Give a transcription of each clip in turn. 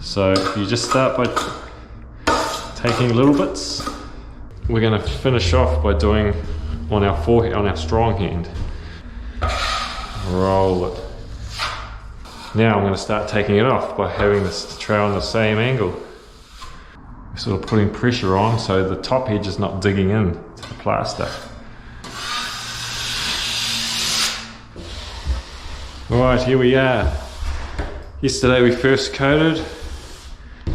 So you just start by taking little bits. We're going to finish off by doing on our strong hand. Roll it. Now I'm going to start taking it off by having this trowel on the same angle. We're sort of putting pressure on so the top edge is not digging in to the plaster. Alright, here we are. Yesterday we first coated.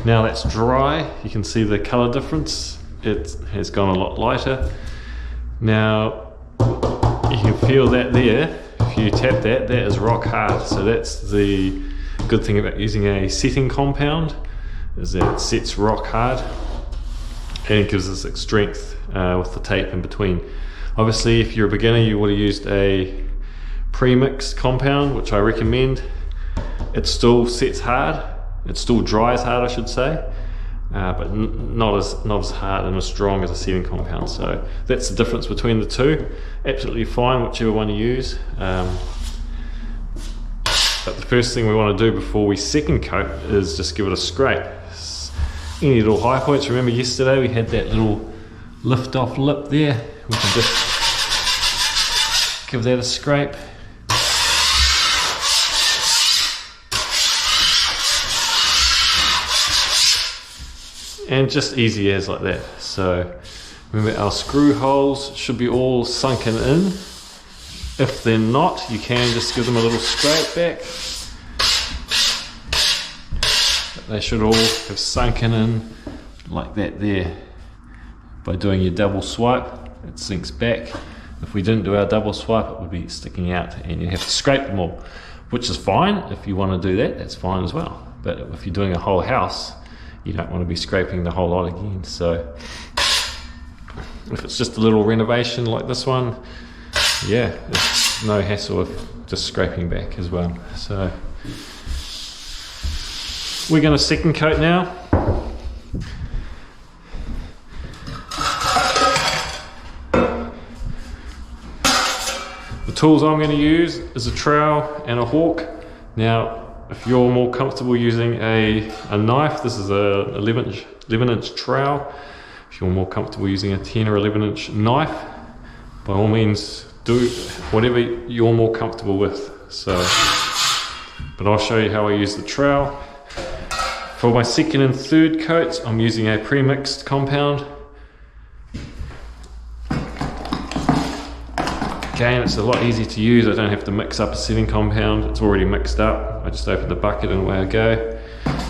Now that's dry. You can see the colour difference. It has gone a lot lighter. Now you can feel that there. If you tap that, that is rock hard. So that's the good thing about using a setting compound, is that it sets rock hard and it gives us strength with the tape in between. Obviously if you're a beginner you would have used a pre-mixed compound, which I recommend. It still sets hard, it still dries hard I should say, but not as hard and as strong as a setting compound. So that's the difference between the two. Absolutely fine whichever one you use, but the first thing we want to do before we second coat is just give it a scrape. Any little high points, remember yesterday we had that little lift off lip there, we can just give that a scrape. And just easy as like that. So remember our screw holes should be all sunken in. If they're not, you can just give them a little scrape back. But they should all have sunken in like that there. By doing your double swipe, it sinks back. If we didn't do our double swipe, it would be sticking out and you have to scrape them all, which is fine. If you want to do that, that's fine as well. But if you're doing a whole house, you don't want to be scraping the whole lot again. So if it's just a little renovation like this one, yeah, it's no hassle of just scraping back as well. So we're going to second coat now. The tools I'm going to use is a trowel and a hawk. Now if you're more comfortable using a knife, this is a 11-inch trowel. If you're more comfortable using a 10 or 11-inch knife, by all means do whatever you're more comfortable with. So, but I'll show you how I use the trowel. For my second and third coats, I'm using a pre-mixed compound. Again, it's a lot easier to use. I don't have to mix up a setting compound, it's already mixed up. I just open the bucket and away I go.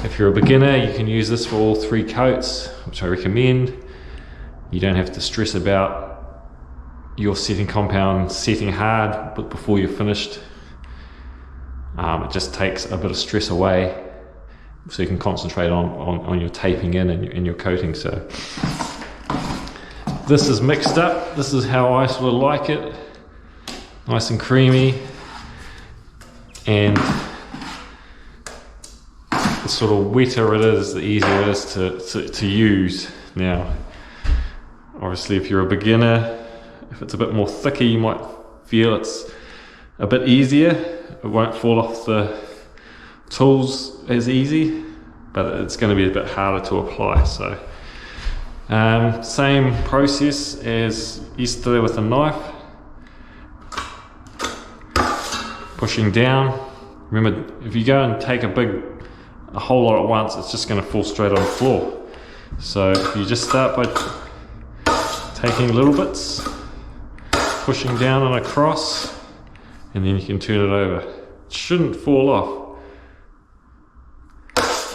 If you're a beginner, you can use this for all 3 coats, which I recommend. You don't have to stress about your setting compound setting hard but before you're finished. It just takes a bit of stress away so you can concentrate on your taping in and your coating. So this is mixed up. This is how I sort of like it. Nice and creamy, and the sort of wetter it is, the easier it is to use. Now obviously if you're a beginner, if it's a bit more thicker, you might feel it's a bit easier. It won't fall off the tools as easy, but it's going to be a bit harder to apply. So same process as yesterday with the knife. Pushing down. Remember, if you go and take a whole lot at once, it's just going to fall straight on the floor. So if you just start by taking little bits, pushing down and across, and then you can turn it over. It shouldn't fall off.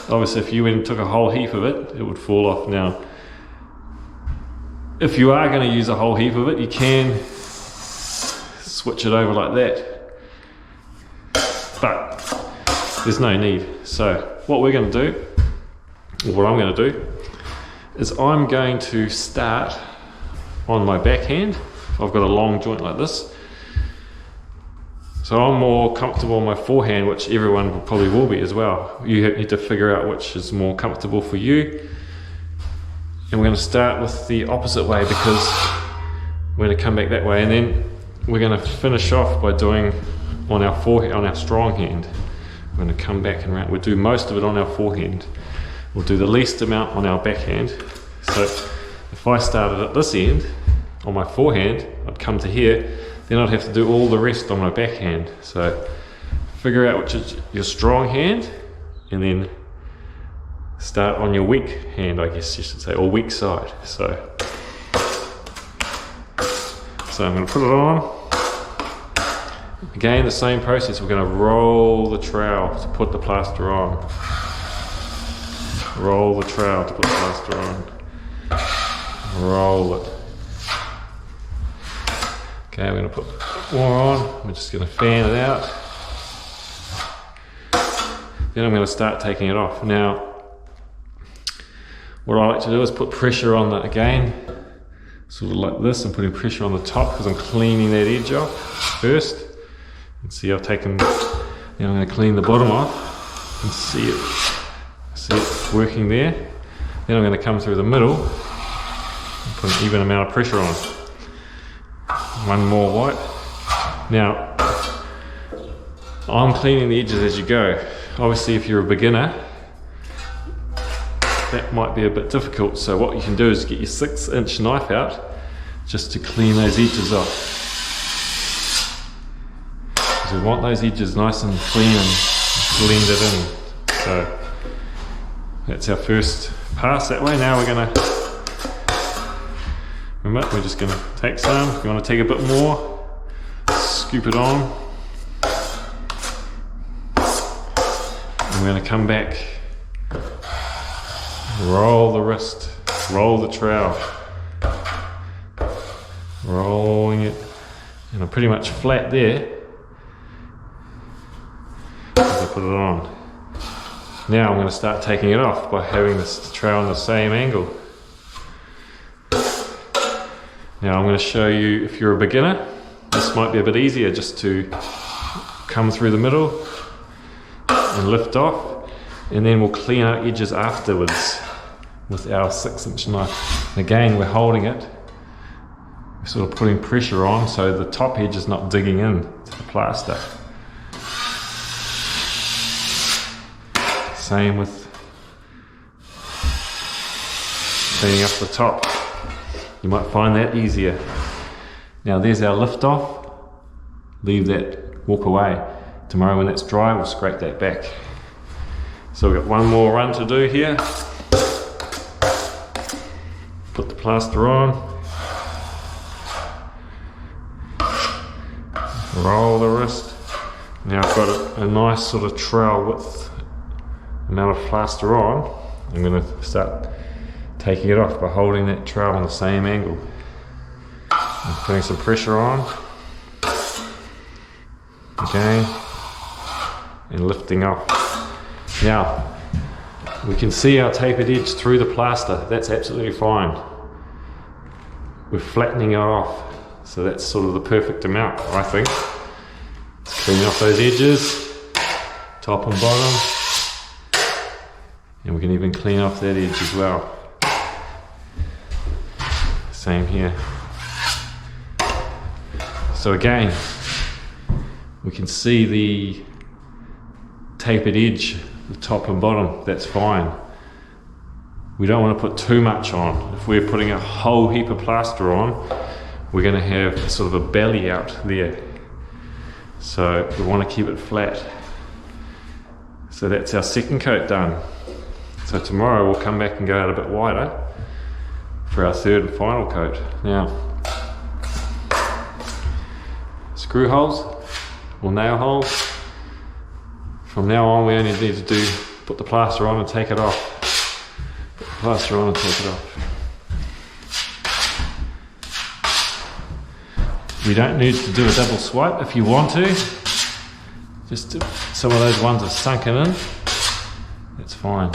Obviously if you went and took a whole heap of it, it would fall off. Now if you are going to use a whole heap of it, you can switch it over like that. But there's no need. So what we're going to do, or what I'm going to do, is I'm going to start on my backhand. I've got a long joint like this, so I'm more comfortable on my forehand, which everyone probably will be as well. You need to figure out which is more comfortable for you. And we're going to start with the opposite way, because we're going to come back that way, and then we're going to finish off by doing on our strong hand. I'm going to come back and round. We'll do most of it on our forehand. We'll do the least amount on our backhand. So if I started at this end on my forehand, I'd come to here, then I'd have to do all the rest on my backhand. So figure out which is your strong hand, and then start on your weak hand, I guess you should say, or weak side. So I'm going to put it on. Again, the same process. We're going to roll the trowel to put the plaster on. Roll the trowel to put the plaster on. Roll it. Okay, we're going to put more on. We're just going to fan it out. Then I'm going to start taking it off. Now, what I like to do is put pressure on that again, sort of like this. I'm putting pressure on the top because I'm cleaning that edge off first. And see, I've taken, now I'm going to clean the bottom off and see it working there. Then I'm going to come through the middle and put an even amount of pressure on. One more white. Now, I'm cleaning the edges as you go. Obviously, if you're a beginner, that might be a bit difficult. So what you can do is get your 6-inch knife out just to clean those edges off. We want those edges nice and clean and blended in. So that's our first pass that way. Now we're going to, remember, we're just going to take some. If you want to take a bit more, scoop it on. And we're going to come back, roll the wrist, roll the trowel, rolling it, and I'm pretty much flat there. Put it on. Now I'm going to start taking it off by having this trowel in the same angle. Now I'm going to show you, if you're a beginner, this might be a bit easier just to come through the middle and lift off, and then we'll clean our edges afterwards with our 6-inch knife. And again, we're holding it, we're sort of putting pressure on so the top edge is not digging in to the plaster. Same with cleaning up the top. You might find that easier. Now there's our lift off. Leave that, walk away. Tomorrow when it's dry, we'll scrape that back. So we've got one more run to do here. Put the plaster on. Roll the wrist. Now I've got a nice sort of trowel width amount of plaster on. I'm going to start taking it off by holding that trowel on the same angle and putting some pressure on again and lifting off. Now we can see our tapered edge through the plaster. That's absolutely fine. We're flattening it off, so that's sort of the perfect amount, I think. Let's clean off those edges, top and bottom. And we can even clean off that edge as well. Same here. So again, we can see the tapered edge, the top and bottom, that's fine. We don't want to put too much on. If we're putting a whole heap of plaster on, we're going to have sort of a belly out there. So we want to keep it flat. So that's our second coat done. So tomorrow we'll come back and go out a bit wider for our third and final coat. Now, screw holes or nail holes. From now on we only need to put the plaster on and take it off. Put the plaster on and take it off. We don't need to do a double swipe. If you want to, just some of those ones are sunken in, that's fine.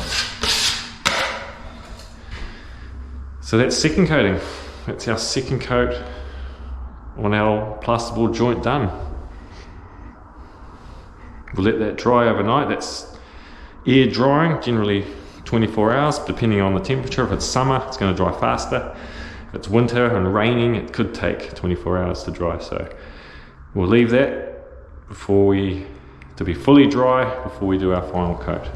So that's second coating. That's our second coat on our plasterboard joint done. We'll let that dry overnight. That's air drying, generally 24 hours, depending on the temperature. If it's summer, it's going to dry faster. If it's winter and raining, it could take 24 hours to dry. So we'll leave that before we to be fully dry before we do our final coat.